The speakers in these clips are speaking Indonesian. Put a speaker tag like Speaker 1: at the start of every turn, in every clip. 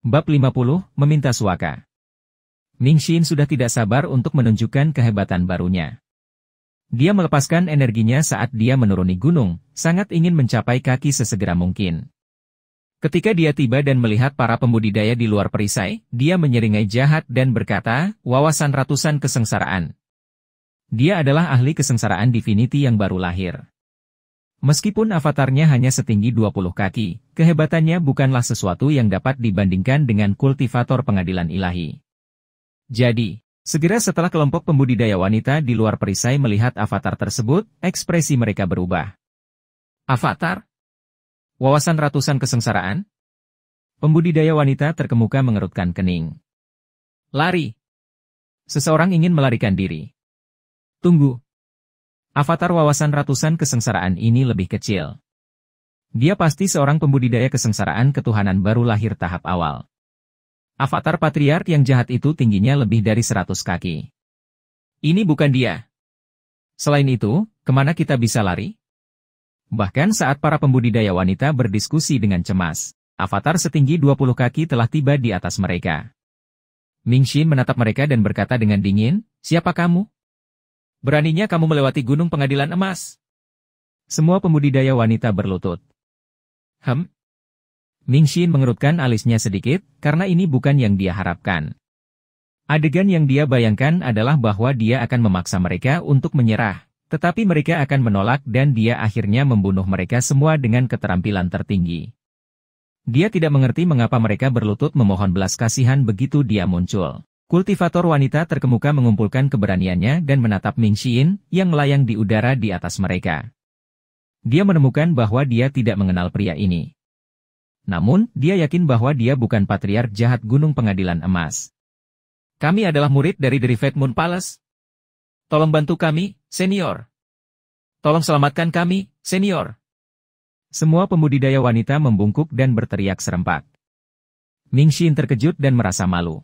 Speaker 1: Bab 50, Meminta Suaka. Mingxin sudah tidak sabar untuk menunjukkan kehebatan barunya. Dia melepaskan energinya saat dia menuruni gunung, sangat ingin mencapai kaki sesegera mungkin. Ketika dia tiba dan melihat para pembudidaya di luar perisai, dia menyeringai jahat dan berkata, "Wawasan ratusan kesengsaraan." Dia adalah ahli kesengsaraan divinity yang baru lahir. Meskipun avatarnya hanya setinggi 20 kaki, kehebatannya bukanlah sesuatu yang dapat dibandingkan dengan kultivator pengadilan ilahi. Jadi, segera setelah kelompok pembudidaya wanita di luar perisai melihat avatar tersebut, ekspresi mereka berubah. Avatar? Wawasan ratusan kesengsaraan? Pembudidaya wanita terkemuka mengerutkan kening. Lari! Seseorang ingin melarikan diri. Tunggu! Avatar wawasan ratusan kesengsaraan ini lebih kecil. Dia pasti seorang pembudidaya kesengsaraan ketuhanan baru lahir tahap awal. Avatar patriark yang jahat itu tingginya lebih dari 100 kaki. Ini bukan dia. Selain itu, kemana kita bisa lari? Bahkan saat para pembudidaya wanita berdiskusi dengan cemas, avatar setinggi 20 kaki telah tiba di atas mereka. Mingxin menatap mereka dan berkata dengan dingin, "Siapa kamu? Beraninya kamu melewati gunung pengadilan emas?" Semua pembudidaya wanita berlutut. Mingxin mengerutkan alisnya sedikit, karena ini bukan yang dia harapkan. Adegan yang dia bayangkan adalah bahwa dia akan memaksa mereka untuk menyerah, tetapi mereka akan menolak dan dia akhirnya membunuh mereka semua dengan keterampilan tertinggi. Dia tidak mengerti mengapa mereka berlutut memohon belas kasihan begitu dia muncul. Kultivator wanita terkemuka mengumpulkan keberaniannya dan menatap Mingxin yang melayang di udara di atas mereka. Dia menemukan bahwa dia tidak mengenal pria ini. Namun, dia yakin bahwa dia bukan patriark jahat Gunung Pengadilan Emas. "Kami adalah murid dari The Red Moon Palace. Tolong bantu kami, senior. Tolong selamatkan kami, senior." Semua pembudidaya wanita membungkuk dan berteriak serempak. Mingxin terkejut dan merasa malu.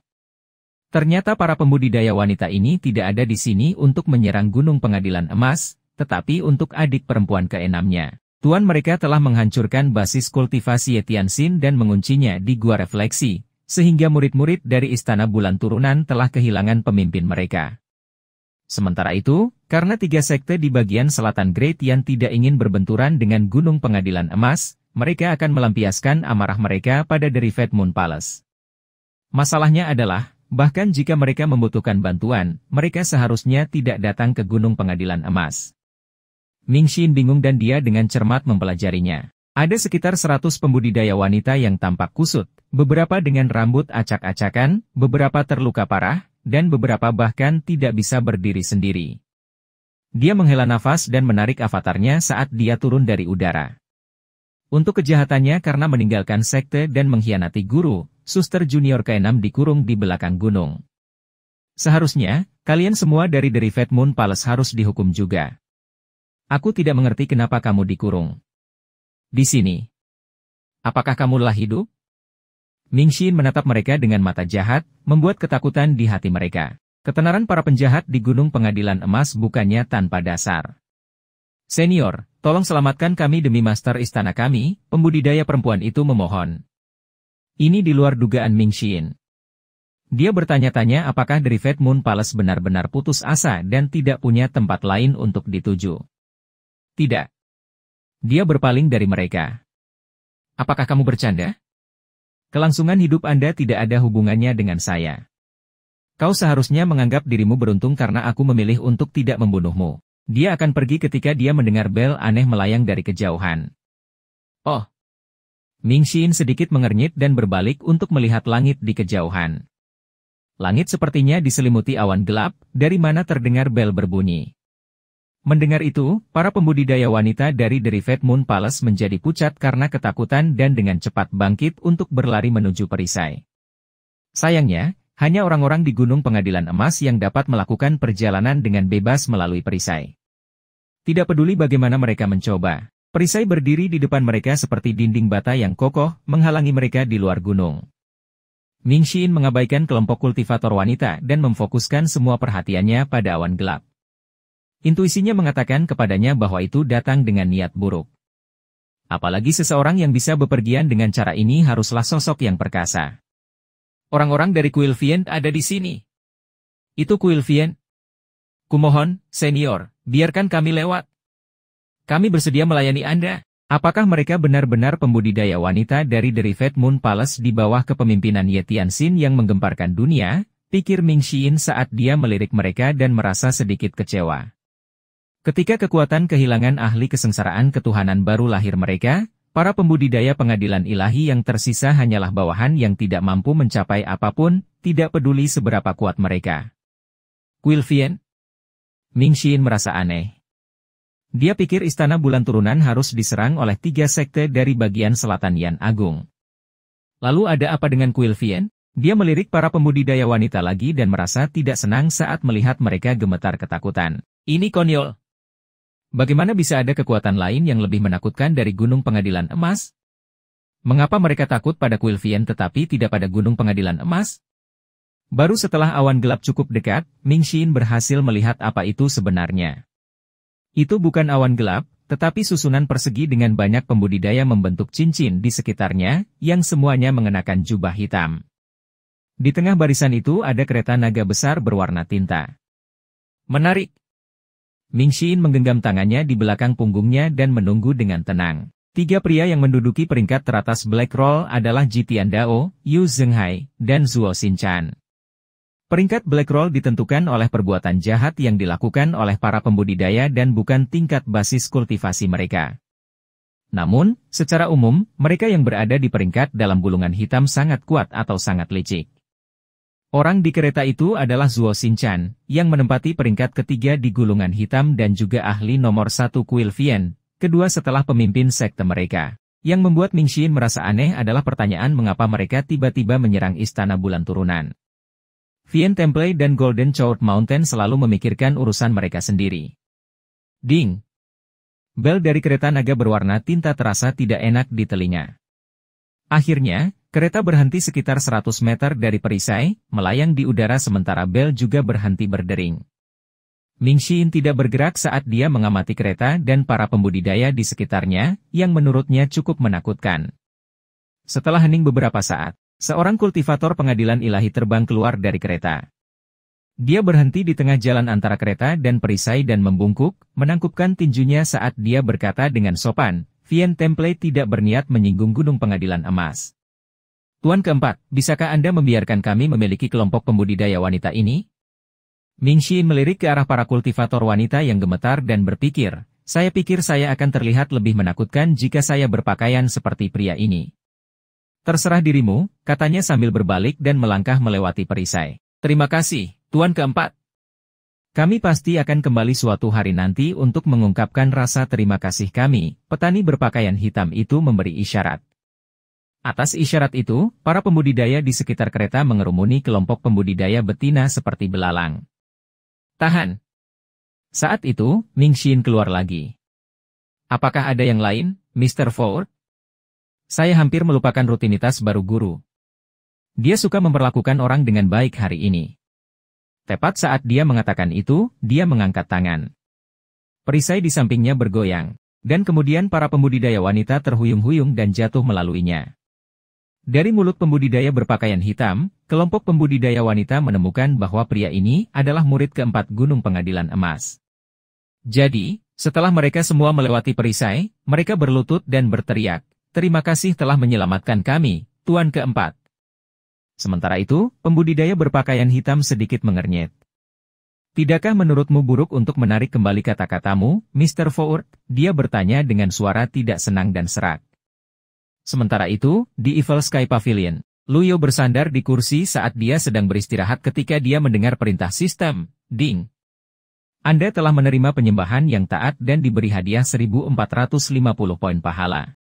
Speaker 1: Ternyata para pembudidaya wanita ini tidak ada di sini untuk menyerang Gunung Pengadilan Emas, tetapi untuk adik perempuan keenamnya. Tuan mereka telah menghancurkan basis kultivasi Yetianxin dan menguncinya di Gua Refleksi, sehingga murid-murid dari Istana Bulan Turunan telah kehilangan pemimpin mereka. Sementara itu, karena 3 sekte di bagian selatan Great yang tidak ingin berbenturan dengan Gunung Pengadilan Emas, mereka akan melampiaskan amarah mereka pada The Red Moon Palace. Masalahnya adalah, bahkan jika mereka membutuhkan bantuan, mereka seharusnya tidak datang ke Gunung Pengadilan Emas. Mingxin bingung dan dia dengan cermat mempelajarinya. Ada sekitar 100 pembudidaya wanita yang tampak kusut, beberapa dengan rambut acak-acakan, beberapa terluka parah, dan beberapa bahkan tidak bisa berdiri sendiri. Dia menghela nafas dan menarik avatarnya saat dia turun dari udara. Untuk kejahatannya karena meninggalkan sekte dan mengkhianati guru, suster junior ke-6 dikurung di belakang gunung. Seharusnya, kalian semua dari The Red Moon Palace harus dihukum juga. Aku tidak mengerti kenapa kamu dikurung di sini. Apakah kamu lelah hidup? Mingxin menatap mereka dengan mata jahat, membuat ketakutan di hati mereka. Ketenaran para penjahat di Gunung Pengadilan Emas bukannya tanpa dasar. "Senior, tolong selamatkan kami demi master istana kami," pembudidaya perempuan itu memohon. Ini di luar dugaan Mingxin. Dia bertanya-tanya apakah The Red Moon Palace benar-benar putus asa dan tidak punya tempat lain untuk dituju. Tidak. Dia berpaling dari mereka. "Apakah kamu bercanda? Kelangsungan hidup Anda tidak ada hubungannya dengan saya. Kau seharusnya menganggap dirimu beruntung karena aku memilih untuk tidak membunuhmu." Dia akan pergi ketika dia mendengar bel aneh melayang dari kejauhan. Oh. Mingxin sedikit mengernyit dan berbalik untuk melihat langit di kejauhan. Langit sepertinya diselimuti awan gelap, dari mana terdengar bel berbunyi. Mendengar itu, para pembudidaya wanita dari The Red Moon Palace menjadi pucat karena ketakutan dan dengan cepat bangkit untuk berlari menuju perisai. Sayangnya, hanya orang-orang di Gunung Pengadilan Emas yang dapat melakukan perjalanan dengan bebas melalui perisai. Tidak peduli bagaimana mereka mencoba, perisai berdiri di depan mereka seperti dinding bata yang kokoh, menghalangi mereka di luar gunung. Mingxin mengabaikan kelompok kultivator wanita dan memfokuskan semua perhatiannya pada awan gelap. Intuisinya mengatakan kepadanya bahwa itu datang dengan niat buruk. Apalagi seseorang yang bisa bepergian dengan cara ini haruslah sosok yang perkasa. Orang-orang dari Quilvien ada di sini. Itu Quilvien. Kumohon, senior, biarkan kami lewat. Kami bersedia melayani Anda. Apakah mereka benar-benar pembudidaya wanita dari Derived Moon Palace di bawah kepemimpinan Ye Tianxin yang menggemparkan dunia? Pikir Ming Xin saat dia melirik mereka dan merasa sedikit kecewa. Ketika kekuatan kehilangan ahli kesengsaraan ketuhanan baru lahir mereka, para pembudidaya pengadilan ilahi yang tersisa hanyalah bawahan yang tidak mampu mencapai apapun, tidak peduli seberapa kuat mereka. Quilvien? Ming Xin merasa aneh. Dia pikir istana bulan turunan harus diserang oleh 3 sekte dari bagian selatan Yan Agung. Lalu ada apa dengan Quilvien? Dia melirik para pembudidaya wanita lagi dan merasa tidak senang saat melihat mereka gemetar ketakutan. Ini konyol. Bagaimana bisa ada kekuatan lain yang lebih menakutkan dari Gunung Pengadilan Emas? Mengapa mereka takut pada Quilvien tetapi tidak pada Gunung Pengadilan Emas? Baru setelah awan gelap cukup dekat, Ming Xin berhasil melihat apa itu sebenarnya. Itu bukan awan gelap, tetapi susunan persegi dengan banyak pembudidaya membentuk cincin di sekitarnya, yang semuanya mengenakan jubah hitam. Di tengah barisan itu ada kereta naga besar berwarna tinta. Menarik. Ming Xin menggenggam tangannya di belakang punggungnya dan menunggu dengan tenang. 3 pria yang menduduki peringkat teratas Black Roll adalah Ji Tiandao, Yu Zhenghai, dan Zuo Xinchan. Peringkat Black Roll ditentukan oleh perbuatan jahat yang dilakukan oleh para pembudidaya dan bukan tingkat basis kultivasi mereka. Namun, secara umum, mereka yang berada di peringkat dalam gulungan hitam sangat kuat atau sangat licik. Orang di kereta itu adalah Zuo Xinchan, yang menempati peringkat ketiga di gulungan hitam dan juga ahli nomor 1 Quilvien, kedua setelah pemimpin sekte mereka. Yang membuat Ming Xin merasa aneh adalah pertanyaan mengapa mereka tiba-tiba menyerang istana bulan turunan. Vien Temple dan Golden Chout Mountain selalu memikirkan urusan mereka sendiri. Ding! Bel dari kereta naga berwarna tinta terasa tidak enak di telinga. Akhirnya, kereta berhenti sekitar 100 meter dari perisai, melayang di udara sementara bel juga berhenti berdering. Ming Xin tidak bergerak saat dia mengamati kereta dan para pembudidaya di sekitarnya, yang menurutnya cukup menakutkan. Setelah hening beberapa saat, seorang kultivator pengadilan ilahi terbang keluar dari kereta. Dia berhenti di tengah jalan antara kereta dan perisai dan membungkuk, menangkupkan tinjunya saat dia berkata dengan sopan, Vien Temple tidak berniat menyinggung Gunung Pengadilan Emas. Tuan keempat, bisakah Anda membiarkan kami memiliki kelompok pembudidaya wanita ini? Ming Xin melirik ke arah para kultivator wanita yang gemetar dan berpikir, saya pikir saya akan terlihat lebih menakutkan jika saya berpakaian seperti pria ini. Terserah dirimu, katanya sambil berbalik dan melangkah melewati perisai. Terima kasih, Tuan keempat. Kami pasti akan kembali suatu hari nanti untuk mengungkapkan rasa terima kasih kami. Petani berpakaian hitam itu memberi isyarat. Atas isyarat itu, para pembudidaya di sekitar kereta mengerumuni kelompok pembudidaya betina seperti belalang. Tahan. Saat itu, Ming Xin keluar lagi. Apakah ada yang lain, Mr. Ford? Saya hampir melupakan rutinitas baru guru. Dia suka memperlakukan orang dengan baik hari ini. Tepat saat dia mengatakan itu, dia mengangkat tangan. Perisai di sampingnya bergoyang, dan kemudian para pembudidaya wanita terhuyung-huyung dan jatuh melaluinya. Dari mulut pembudidaya berpakaian hitam, kelompok pembudidaya wanita menemukan bahwa pria ini adalah murid keempat Gunung Pengadilan Emas. Jadi, setelah mereka semua melewati perisai, mereka berlutut dan berteriak, terima kasih telah menyelamatkan kami, Tuan keempat. Sementara itu, pembudidaya berpakaian hitam sedikit mengernyit. Tidakkah menurutmu buruk untuk menarik kembali kata-katamu, Mr. Ford? Dia bertanya dengan suara tidak senang dan serak. Sementara itu, di Evil Sky Pavilion, Lu Yo bersandar di kursi saat dia sedang beristirahat ketika dia mendengar perintah sistem, Ding. Anda telah menerima penyembahan yang taat dan diberi hadiah 1450 poin pahala.